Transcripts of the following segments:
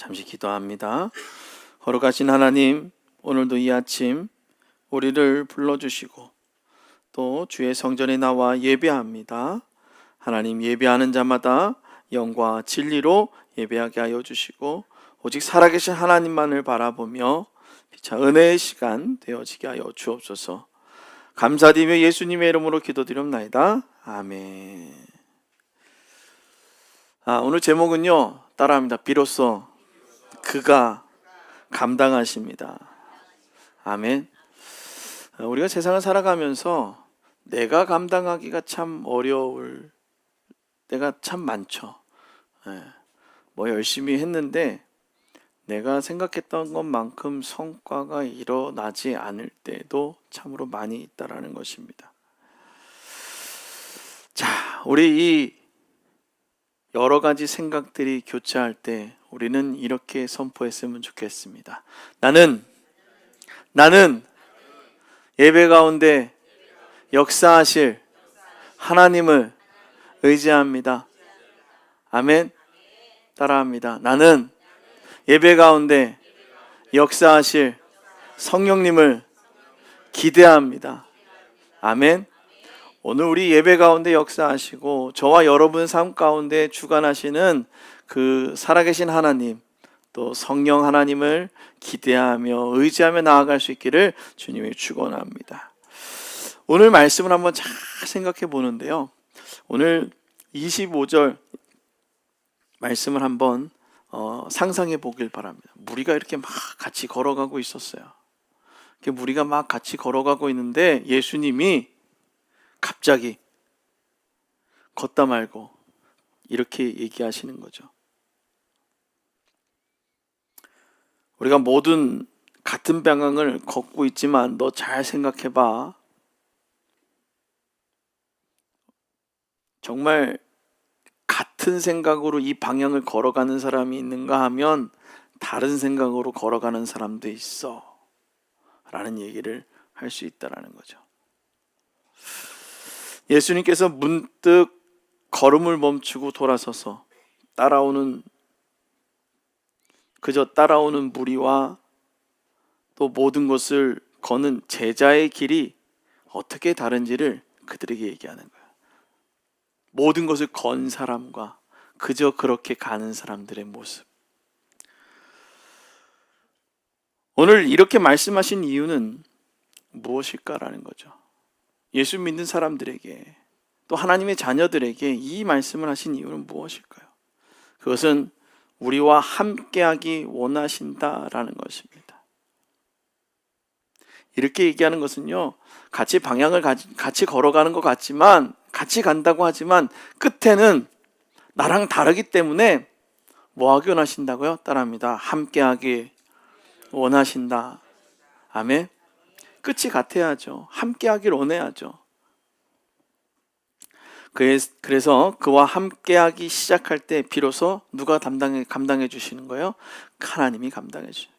잠시 기도합니다. 거룩하신 하나님, 오늘도 이 아침 우리를 불러주시고 또 주의 성전에 나와 예배합니다. 하나님, 예배하는 자마다 영과 진리로 예배하게 하여 주시고 오직 살아계신 하나님만을 바라보며 피차 은혜의 시간 되어지게 하여 주옵소서. 감사드리며 예수님의 이름으로 기도드립나이다. 아멘. 오늘 제목은요, 따라합니다. 비로소 그가 감당하십니다. 아멘. 우리가 세상을 살아가면서 내가 감당하기가 참 어려울 때가 참 많죠. 열심히 했는데 내가 생각했던 것만큼 성과가 일어나지 않을 때도 참으로 많이 있다라는 것입니다. 자, 우리 이 여러 가지 생각들이 교차할 때 우리는 이렇게 선포했으면 좋겠습니다. 나는 예배 가운데 역사하실 하나님을 의지합니다. 아멘. 따라합니다. 나는 예배 가운데 역사하실 성령님을 기대합니다. 아멘. 오늘 우리 예배 가운데 역사하시고 저와 여러분 삶 가운데 주관하시는 그 살아계신 하나님, 또 성령 하나님을 기대하며 의지하며 나아갈 수 있기를 주님이 축원합니다. 오늘 말씀을 한번 잘 생각해 보는데요, 오늘 25절 말씀을 한번 상상해 보길 바랍니다. 무리가 이렇게 막 같이 걸어가고 있었어요. 무리가 막 같이 걸어가고 있는데 예수님이 갑자기 걷다 말고 이렇게 얘기하시는 거죠. 우리가 모든 같은 방향을 걷고 있지만 너 잘 생각해봐. 정말 같은 생각으로 이 방향을 걸어가는 사람이 있는가 하면 다른 생각으로 걸어가는 사람도 있어 라는 얘기를 할 수 있다는 거죠. 예수님께서 문득 걸음을 멈추고 돌아서서 그저 따라오는 무리와 또 모든 것을 거는 제자의 길이 어떻게 다른지를 그들에게 얘기하는 거예요. 모든 것을 건 사람과 그저 그렇게 가는 사람들의 모습. 오늘 이렇게 말씀하신 이유는 무엇일까라는 거죠. 예수 믿는 사람들에게 또 하나님의 자녀들에게 이 말씀을 하신 이유는 무엇일까요? 그것은 우리와 함께하기 원하신다라는 것입니다. 이렇게 얘기하는 것은요, 같이 방향을 같이 걸어가는 것 같지만, 같이 간다고 하지만 끝에는 나랑 다르기 때문에 뭐 하기 원하신다고요? 따라합니다. 함께하기 원하신다. 아멘. 끝이 같아야죠. 함께하길 원해야죠. 그래서 그와 함께하기 시작할 때 비로소 누가 감당해 주시는 거예요? 하나님이 감당해 주시는.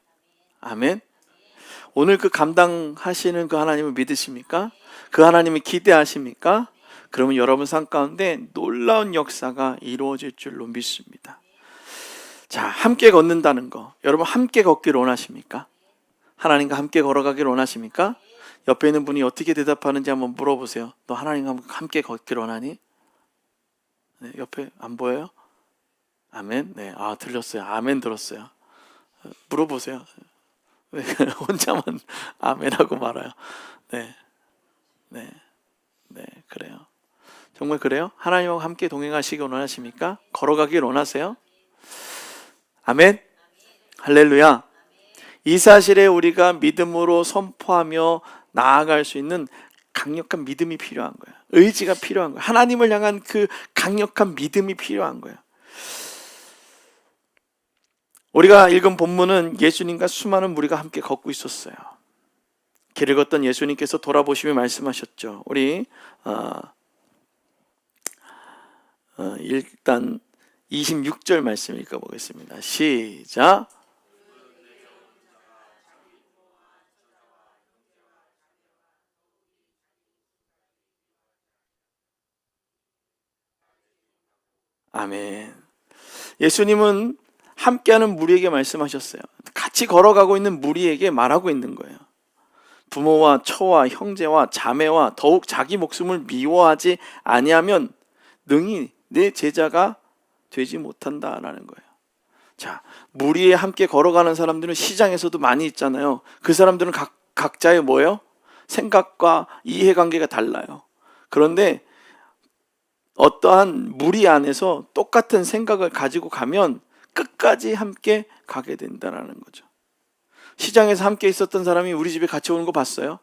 아멘. 오늘 그 감당하시는 그 하나님을 믿으십니까? 그 하나님을 기대하십니까? 그러면 여러분 삶 가운데 놀라운 역사가 이루어질 줄로 믿습니다. 자, 함께 걷는다는 거, 여러분 함께 걷기를 원하십니까? 하나님과 함께 걸어가기를 원하십니까? 옆에 있는 분이 어떻게 대답하는지 한번 물어보세요. 너 하나님과 함께 걷기를 원하니? 네, 옆에 안 보여요? 아멘. 네, 들렸어요. 아멘 들었어요. 물어보세요. 왜 혼자만 아멘하고 말아요? 네, 그래요. 정말 그래요? 하나님과 함께 동행하시기 원하십니까? 걸어가길 원하세요? 아멘. 할렐루야. 이 사실에 우리가 믿음으로 선포하며 나아갈 수 있는 강력한 믿음이 필요한 거예요. 의지가 필요한 거예요. 하나님을 향한 그 강력한 믿음이 필요한 거예요. 우리가 읽은 본문은 예수님과 수많은 무리가 함께 걷고 있었어요. 길을 걷던 예수님께서 돌아보시며 말씀하셨죠. 우리 일단 26절 말씀 읽어보겠습니다. 시작. 아멘. 예수님은 함께하는 무리에게 말씀하셨어요. 같이 걸어가고 있는 무리에게 말하고 있는 거예요. 부모와 처와 형제와 자매와 더욱 자기 목숨을 미워하지 아니하면 능히 내 제자가 되지 못한다라는 거예요. 자, 무리에 함께 걸어가는 사람들은 시장에서도 많이 있잖아요. 그 사람들은 각자의 뭐예요? 생각과 이해관계가 달라요. 그런데 어떠한 무리 안에서 똑같은 생각을 가지고 가면 끝까지 함께 가게 된다는 거죠. 시장에서 함께 있었던 사람이 우리 집에 같이 오는 거 봤어요?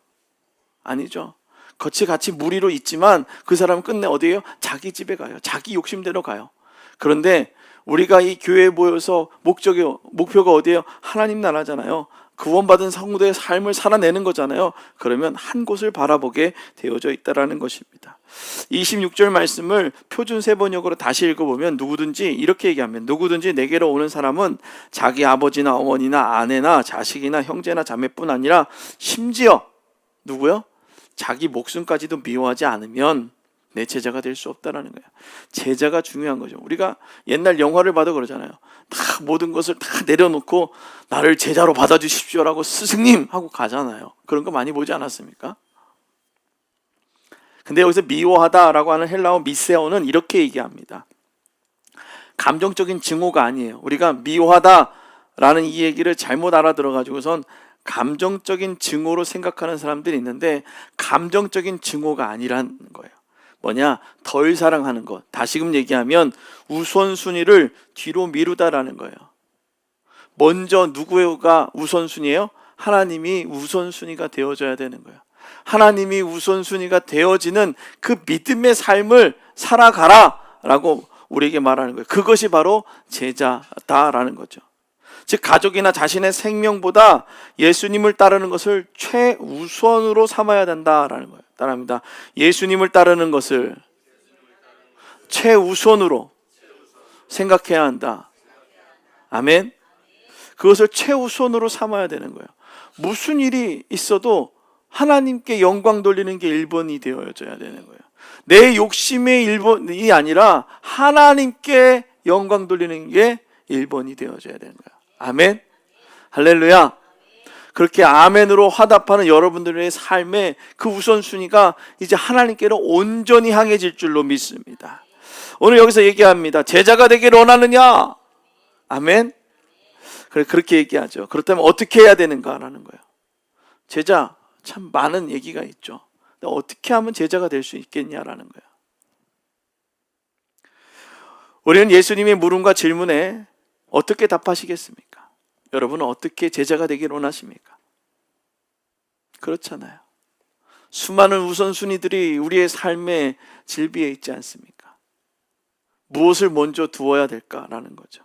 아니죠. 같이 무리로 있지만 그 사람은 끝내 어디에요? 자기 집에 가요. 자기 욕심대로 가요. 그런데 우리가 이 교회에 모여서 목표가 어디예요? 하나님 나라잖아요. 구원받은 성도의 삶을 살아내는 거잖아요. 그러면 한 곳을 바라보게 되어져 있다라는 것입니다. 26절 말씀을 표준 세번역으로 다시 읽어보면 이렇게 얘기하면 누구든지 내게로 오는 사람은 자기 아버지나 어머니나 아내나 자식이나 형제나 자매뿐 아니라 심지어 누구요? 자기 목숨까지도 미워하지 않으면 내 제자가 될 수 없다라는 거예요. 제자가 중요한 거죠. 우리가 옛날 영화를 봐도 그러잖아요. 다 모든 것을 다 내려놓고 나를 제자로 받아주십시오라고 스승님 하고 가잖아요. 그런 거 많이 보지 않았습니까? 근데 여기서 미워하다라고 하는 헬라어 미세오는 이렇게 얘기합니다. 감정적인 증오가 아니에요. 우리가 미워하다라는 이 얘기를 잘못 알아들어가지고선 감정적인 증오로 생각하는 사람들이 있는데 감정적인 증오가 아니라는 거예요. 뭐냐? 덜 사랑하는 것. 다시금 얘기하면 우선순위를 뒤로 미루다라는 거예요. 먼저 누구가 우선순위예요? 하나님이 우선순위가 되어져야 되는 거예요. 하나님이 우선순위가 되어지는 그 믿음의 삶을 살아가라 라고 우리에게 말하는 거예요. 그것이 바로 제자다라는 거죠. 즉 가족이나 자신의 생명보다 예수님을 따르는 것을 최우선으로 삼아야 된다라는 거예요. 따라합니다. 예수님을 따르는 것을 최우선으로 생각해야 한다. 아멘. 그것을 최우선으로 삼아야 되는 거예요. 무슨 일이 있어도 하나님께 영광 돌리는 게 1번이 되어져야 되는 거예요. 내 욕심의 1번이 아니라 하나님께 영광 돌리는 게 1번이 되어져야 되는 거예요. 아멘. 할렐루야. 그렇게 아멘으로 화답하는 여러분들의 삶의 그 우선순위가 이제 하나님께로 온전히 향해질 줄로 믿습니다. 오늘 여기서 얘기합니다. 제자가 되기를 원하느냐? 아멘. 그렇게 얘기하죠. 그렇다면 어떻게 해야 되는가라는 거예요. 제자 참 많은 얘기가 있죠. 어떻게 하면 제자가 될 수 있겠냐라는 거예요. 우리는 예수님의 물음과 질문에 어떻게 답하시겠습니까? 여러분은 어떻게 제자가 되기를 원하십니까? 그렇잖아요. 수많은 우선순위들이 우리의 삶의 질비에 있지 않습니까? 무엇을 먼저 두어야 될까라는 거죠.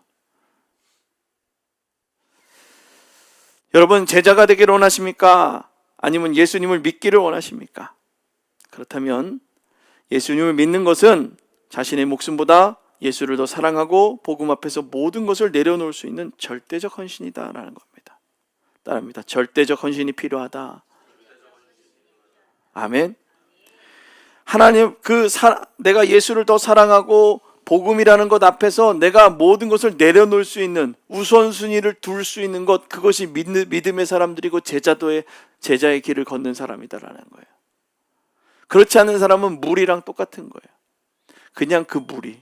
여러분 제자가 되기를 원하십니까? 아니면 예수님을 믿기를 원하십니까? 그렇다면 예수님을 믿는 것은 자신의 목숨보다 예수를 더 사랑하고 복음 앞에서 모든 것을 내려놓을 수 있는 절대적 헌신이다라는 겁니다. 따라합니다. 절대적 헌신이 필요하다. 아멘. 하나님 내가 예수를 더 사랑하고 복음이라는 것 앞에서 내가 모든 것을 내려놓을 수 있는 우선순위를 둘 수 있는 것, 그것이 믿음의 사람들이고 제자의 길을 걷는 사람이다라는 거예요. 그렇지 않은 사람은 무리랑 똑같은 거예요. 그냥 그 무리.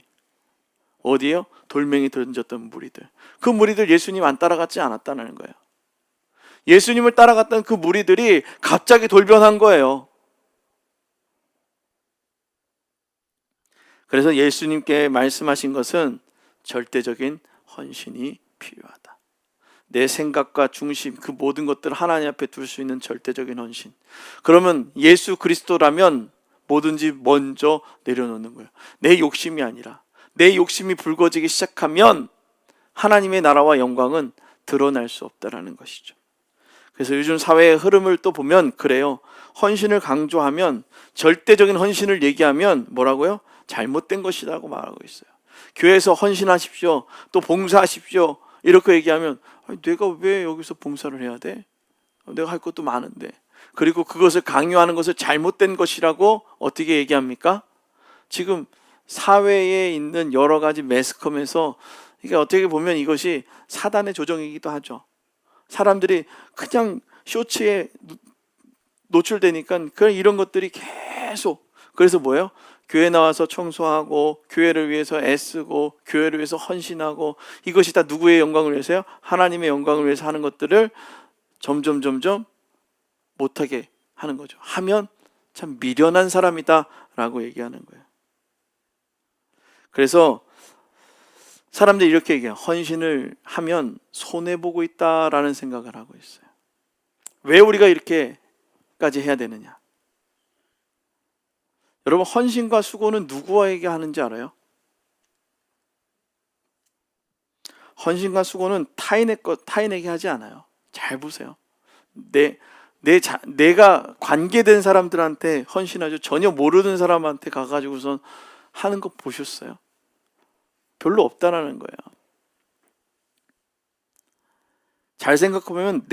어디요? 돌멩이 던졌던 무리들. 그 무리들 예수님 안 따라갔지 않았다는 거예요. 예수님을 따라갔던 그 무리들이 갑자기 돌변한 거예요. 그래서 예수님께 말씀하신 것은 절대적인 헌신이 필요하다. 내 생각과 중심, 그 모든 것들을 하나님 앞에 둘 수 있는 절대적인 헌신. 그러면 예수 그리스도라면 뭐든지 먼저 내려놓는 거예요. 내 욕심이 아니라 내 욕심이 붉어지기 시작하면 하나님의 나라와 영광은 드러날 수 없다라는 것이죠. 그래서 요즘 사회의 흐름을 또 보면 그래요. 헌신을 강조하면, 절대적인 헌신을 얘기하면 뭐라고요? 잘못된 것이라고 말하고 있어요. 교회에서 헌신하십시오, 또 봉사하십시오 이렇게 얘기하면 내가 왜 여기서 봉사를 해야 돼? 내가 할 것도 많은데. 그리고 그것을 강요하는 것을 잘못된 것이라고 어떻게 얘기합니까? 지금 사회에 있는 여러 가지 매스컴에서 그러니까 어떻게 보면 이것이 사단의 조정이기도 하죠. 사람들이 그냥 쇼츠에 노출되니까 이런 것들이 계속, 그래서 뭐예요? 교회 나와서 청소하고 교회를 위해서 애쓰고 교회를 위해서 헌신하고, 이것이 다 누구의 영광을 위해서요? 하나님의 영광을 위해서 하는 것들을 점점 못하게 하는 거죠. 하면 참 미련한 사람이다 라고 얘기하는 거예요. 그래서 사람들이 이렇게 얘기해요. 헌신을 하면 손해보고 있다라는 생각을 하고 있어요. 왜 우리가 이렇게까지 해야 되느냐? 여러분, 헌신과 수고는 누구에게 하는지 알아요? 헌신과 수고는 타인에게 하지 않아요. 잘 보세요. 내가 관계된 사람들한테 헌신하죠. 전혀 모르는 사람한테 가가지고선 하는 거 보셨어요? 별로 없다라는 거예요. 잘 생각해보면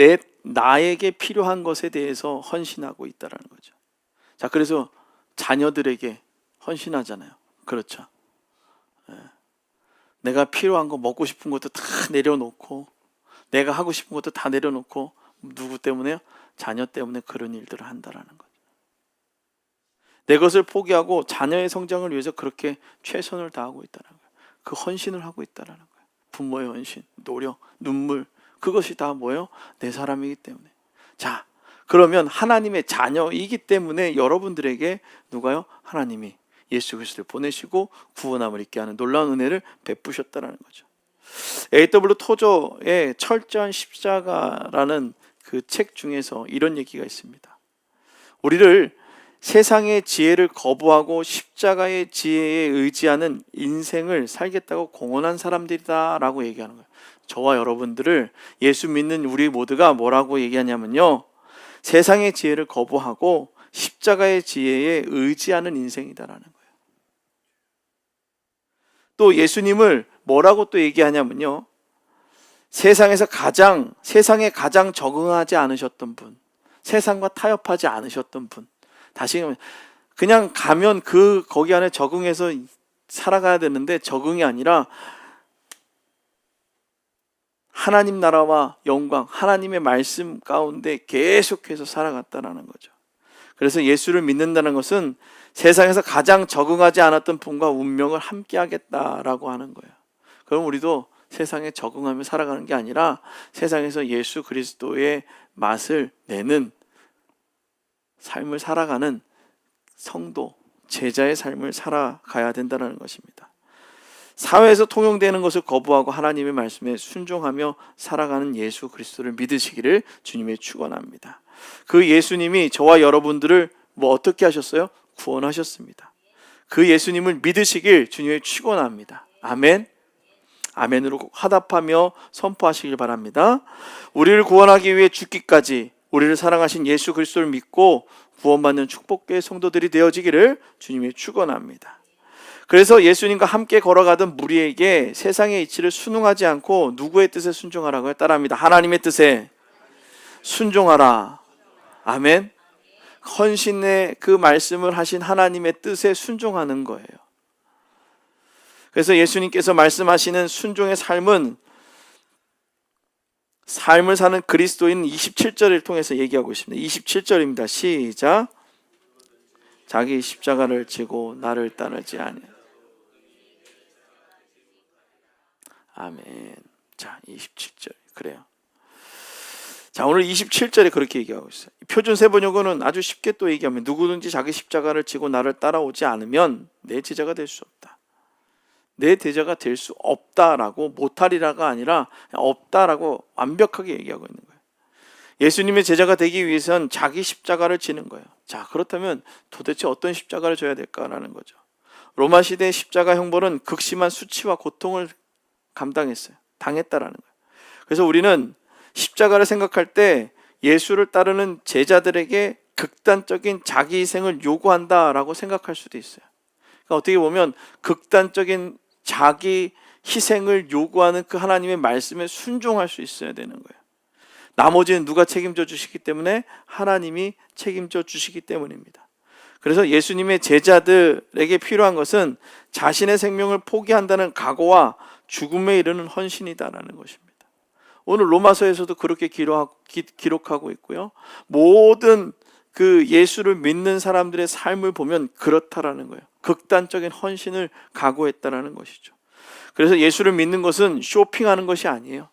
나에게 필요한 것에 대해서 헌신하고 있다라는 거죠. 자, 그래서 자녀들에게 헌신하잖아요. 그렇죠. 내가 필요한 거, 먹고 싶은 것도 다 내려놓고, 내가 하고 싶은 것도 다 내려놓고, 누구 때문에요? 자녀 때문에 그런 일들을 한다라는 거죠. 내 것을 포기하고 자녀의 성장을 위해서 그렇게 최선을 다하고 있다는 거예요. 그 헌신을 하고 있다는 거예요. 부모의 헌신, 노력, 눈물, 그것이 다 뭐예요? 내 사람이기 때문에. 자, 그러면 하나님의 자녀이기 때문에 여러분들에게 누가요? 하나님이 예수 그리스도를 보내시고 구원함을 있게 하는 놀라운 은혜를 베푸셨다는 거죠. A.W. 토저의 철저한 십자가라는 그 책 중에서 이런 얘기가 있습니다. 우리를 세상의 지혜를 거부하고 십자가의 지혜에 의지하는 인생을 살겠다고 공언한 사람들이다 라고 얘기하는 거예요. 저와 여러분들을, 예수 믿는 우리 모두가 뭐라고 얘기하냐면요, 세상의 지혜를 거부하고 십자가의 지혜에 의지하는 인생이다라는 거예요. 또 예수님을 뭐라고 또 얘기하냐면요, 세상에 가장 적응하지 않으셨던 분, 세상과 타협하지 않으셨던 분. 다시 그냥 가면 거기 안에 적응해서 살아가야 되는데, 적응이 아니라 하나님 나라와 영광, 하나님의 말씀 가운데 계속해서 살아갔다라는 거죠. 그래서 예수를 믿는다는 것은 세상에서 가장 적응하지 않았던 분과 운명을 함께 하겠다라고 하는 거예요. 그럼 우리도 세상에 적응하며 살아가는 게 아니라 세상에서 예수 그리스도의 맛을 내는 삶을 살아가는 성도, 제자의 삶을 살아가야 된다는 것입니다. 사회에서 통용되는 것을 거부하고 하나님의 말씀에 순종하며 살아가는 예수 그리스도를 믿으시기를 주님의 축원합니다. 그 예수님이 저와 여러분들을 어떻게 하셨어요? 구원하셨습니다. 그 예수님을 믿으시길 주님의 축원합니다. 아멘. 아멘으로 화답하며 선포하시길 바랍니다. 우리를 구원하기 위해 죽기까지 우리를 사랑하신 예수 그리스도를 믿고 구원받는 축복의 성도들이 되어지기를 주님이 축원합니다. 그래서 예수님과 함께 걸어가던 무리에게 세상의 이치를 순응하지 않고 누구의 뜻에 순종하라고요? 따라합니다. 하나님의 뜻에 순종하라. 아멘. 헌신의 그 말씀을 하신 하나님의 뜻에 순종하는 거예요. 그래서 예수님께서 말씀하시는 순종의 삶을 사는 그리스도인 27절을 통해서 얘기하고 있습니다. 27절입니다. 시작. 자기 십자가를 지고 나를 따르지 아니하냐. 아멘. 자, 27절. 그래요. 자, 오늘 27절에 그렇게 얘기하고 있어요. 표준 세번역어는 아주 쉽게 또 얘기하면, 누구든지 자기 십자가를 지고 나를 따라오지 않으면 내 제자가 될 수 없다. 내 제자가 될 수 없다라고, 못하리라가 아니라 없다라고 완벽하게 얘기하고 있는 거예요. 예수님의 제자가 되기 위해서는 자기 십자가를 지는 거예요. 자, 그렇다면 도대체 어떤 십자가를 져야 될까라는 거죠. 로마 시대의 십자가 형벌은 극심한 수치와 고통을 당했다라는 거예요. 그래서 우리는 십자가를 생각할 때 예수를 따르는 제자들에게 극단적인 자기 희생을 요구한다라고 생각할 수도 있어요. 그러니까 어떻게 보면 극단적인 자기 희생을 요구하는 그 하나님의 말씀에 순종할 수 있어야 되는 거예요. 나머지는 누가 책임져 주시기 때문에? 하나님이 책임져 주시기 때문입니다. 그래서 예수님의 제자들에게 필요한 것은 자신의 생명을 포기한다는 각오와 죽음에 이르는 헌신이다라는 것입니다. 오늘 로마서에서도 그렇게 기록하고 있고요. 모든 그 예수를 믿는 사람들의 삶을 보면 그렇다라는 거예요. 극단적인 헌신을 각오했다라는 것이죠. 그래서 예수를 믿는 것은 쇼핑하는 것이 아니에요.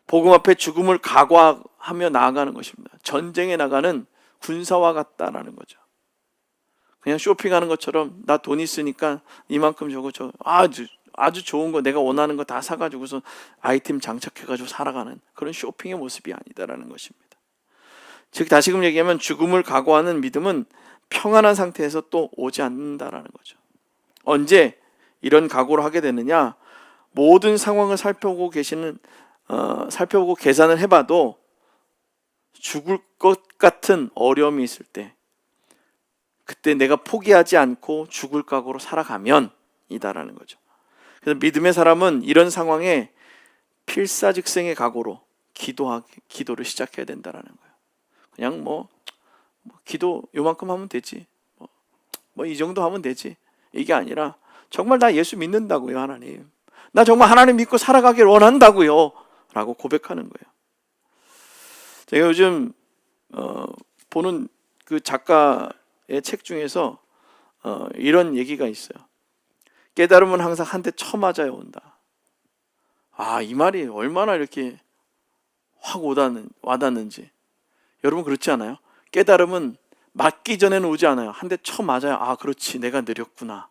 복음 앞에 죽음을 각오하며 나아가는 것입니다. 전쟁에 나가는 군사와 같다라는 거죠. 그냥 쇼핑하는 것처럼 나 돈 있으니까 이만큼 저거 아주 좋은 거 내가 원하는 거 다 사가지고서 아이템 장착해가지고 살아가는 그런 쇼핑의 모습이 아니다라는 것입니다. 즉 다시금 얘기하면 죽음을 각오하는 믿음은 평안한 상태에서 또 오지 않는다라는 거죠. 언제 이런 각오를 하게 되느냐? 모든 상황을 살펴보고 계산을 해봐도 죽을 것 같은 어려움이 있을 때, 그때 내가 포기하지 않고 죽을 각오로 살아가면 이다라는 거죠. 그래서 믿음의 사람은 이런 상황에 필사즉생의 각오로 기도를 시작해야 된다라는 거예요. 그냥 기도 요만큼 하면 되지, 이 정도 하면 되지, 이게 아니라 정말 나 예수 믿는다고요. 하나님, 나 정말 하나님 믿고 살아가길 원한다고요 라고 고백하는 거예요. 제가 요즘 보는 그 작가의 책 중에서 이런 얘기가 있어요. 깨달음은 항상 한 대 쳐맞아야 온다. 이 말이 얼마나 이렇게 확 와닿는지. 여러분 그렇지 않아요? 깨달음은 맞기 전에는 오지 않아요. 한 대 쳐맞아야 그렇지, 내가 느렸구나,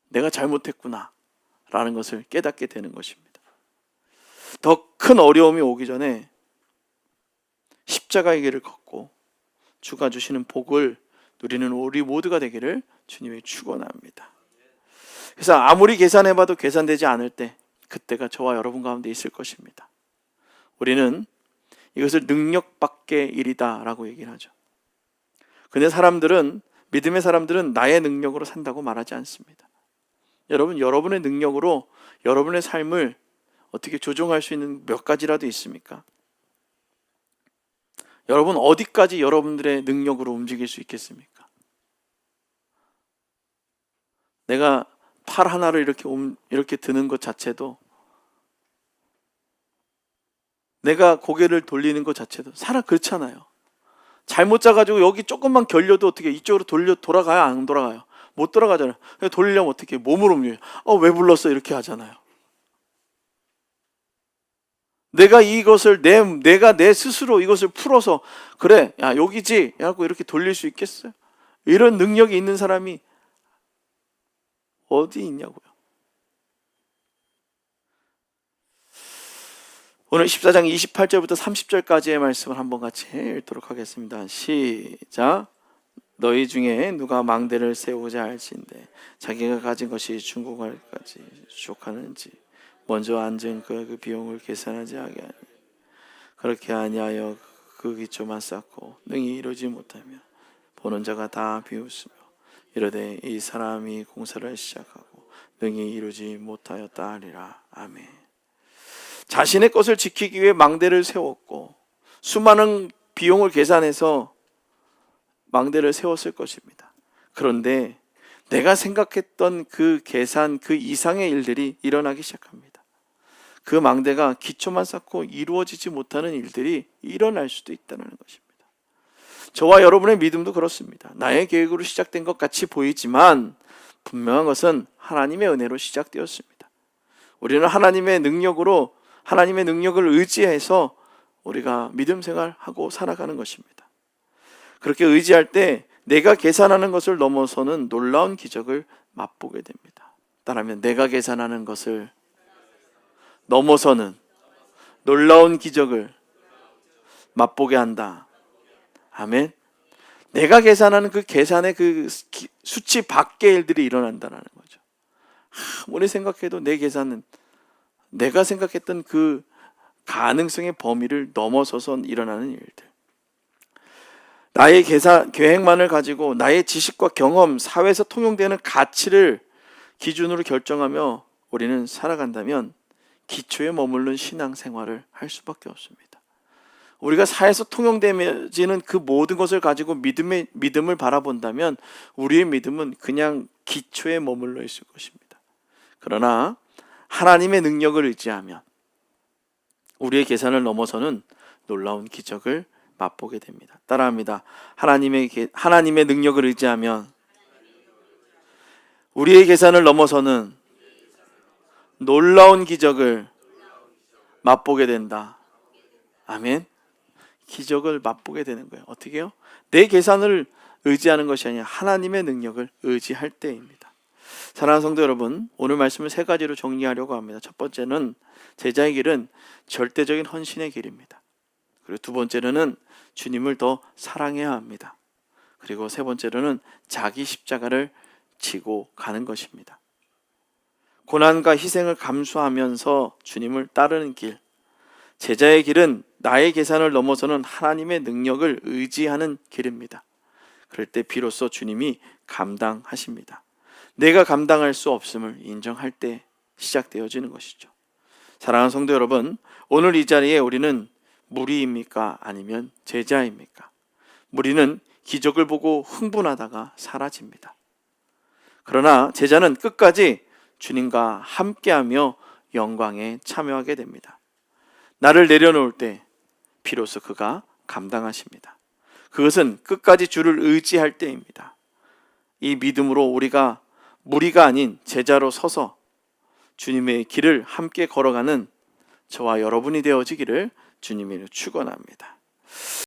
내가 잘못했구나 라는 것을 깨닫게 되는 것입니다. 더 큰 어려움이 오기 전에 십자가의 길을 걷고 주가 주시는 복을 누리는 우리 모두가 되기를 주님의 축원합니다. 그래서 아무리 계산해봐도 계산되지 않을 때, 그때가 저와 여러분 가운데 있을 것입니다. 우리는 이것을 능력 밖의 일이다 라고 얘기를 하죠. 근데 믿음의 사람들은 나의 능력으로 산다고 말하지 않습니다. 여러분의 능력으로 여러분의 삶을 어떻게 조정할 수 있는 몇 가지라도 있습니까? 여러분 어디까지 여러분들의 능력으로 움직일 수 있겠습니까? 내가 팔 하나를 이렇게 드는 것 자체도, 내가 고개를 돌리는 것 자체도 그렇잖아요. 잘못 자가지고 여기 조금만 결려도 어떻게 이쪽으로 돌아가요? 안 돌아가요? 못 돌아가잖아요. 돌리려면 어떻게 몸으로 움직여요? 왜 불렀어? 이렇게 하잖아요. 내가 내 스스로 이것을 풀어서, 그래, 야 여기지 하고 이렇게 돌릴 수 있겠어요? 이런 능력이 있는 사람이 어디 있냐고요. 오늘 14장 28절부터 30절까지의 말씀을 한번 같이 읽도록 하겠습니다. 시작. 너희 중에 누가 망대를 세우고자 할진대 자기가 가진 것이 중고갈까지 족하는지 먼저 앉은 그 비용을 계산하지 하게 하니, 그렇게 아니하여 그 기초만 쌓고 능히 이루지 못하면 보는 자가 다 비웃으며 이르되 이 사람이 공사를 시작하고 능히 이루지 못하였다 하리라. 아멘. 자신의 것을 지키기 위해 망대를 세웠고 수많은 비용을 계산해서 망대를 세웠을 것입니다. 그런데 내가 생각했던 그 계산 그 이상의 일들이 일어나기 시작합니다. 그 망대가 기초만 쌓고 이루어지지 못하는 일들이 일어날 수도 있다는 것입니다. 저와 여러분의 믿음도 그렇습니다. 나의 계획으로 시작된 것 같이 보이지만 분명한 것은 하나님의 은혜로 시작되었습니다. 우리는 하나님의 능력을 의지해서 우리가 믿음 생활하고 살아가는 것입니다. 그렇게 의지할 때 내가 계산하는 것을 넘어서는 놀라운 기적을 맛보게 됩니다. 따라하면 내가 계산하는 것을 넘어서는 놀라운 기적을 맛보게 한다. 아멘. 내가 계산하는 그 계산의 그 수치 밖의 일들이 일어난다는 거죠. 아무리 생각해도 내 계산은 내가 생각했던 그 가능성의 범위를 넘어서서 일어나는 일들. 나의 계획만을 가지고 나의 지식과 경험, 사회에서 통용되는 가치를 기준으로 결정하며 우리는 살아간다면 기초에 머무른 신앙생활을 할 수밖에 없습니다. 우리가 사회에서 통용되어지는 그 모든 것을 가지고 믿음을 바라본다면 우리의 믿음은 그냥 기초에 머물러 있을 것입니다. 그러나 하나님의 능력을 의지하면 우리의 계산을 넘어서는 놀라운 기적을 맛보게 됩니다. 따라합니다. 하나님의 능력을 의지하면 우리의 계산을 넘어서는 놀라운 기적을 맛보게 된다. 아멘. 기적을 맛보게 되는 거예요. 어떻게요? 내 계산을 의지하는 것이 아니라 하나님의 능력을 의지할 때입니다. 사랑하는 성도 여러분, 오늘 말씀을 세 가지로 정리하려고 합니다. 첫 번째는 제자의 길은 절대적인 헌신의 길입니다. 그리고 두 번째로는 주님을 더 사랑해야 합니다. 그리고 세 번째로는 자기 십자가를 지고 가는 것입니다. 고난과 희생을 감수하면서 주님을 따르는 길, 제자의 길은 나의 계산을 넘어서는 하나님의 능력을 의지하는 길입니다. 그럴 때 비로소 주님이 감당하십니다. 내가 감당할 수 없음을 인정할 때 시작되어지는 것이죠. 사랑하는 성도 여러분, 오늘 이 자리에 우리는 무리입니까? 아니면 제자입니까? 무리는 기적을 보고 흥분하다가 사라집니다. 그러나 제자는 끝까지 주님과 함께하며 영광에 참여하게 됩니다. 나를 내려놓을 때 비로소 그가 감당하십니다. 그것은 끝까지 주를 의지할 때입니다. 이 믿음으로 우리가 무리가 아닌 제자로 서서 주님의 길을 함께 걸어가는 저와 여러분이 되어지기를 주님으로 축원합니다.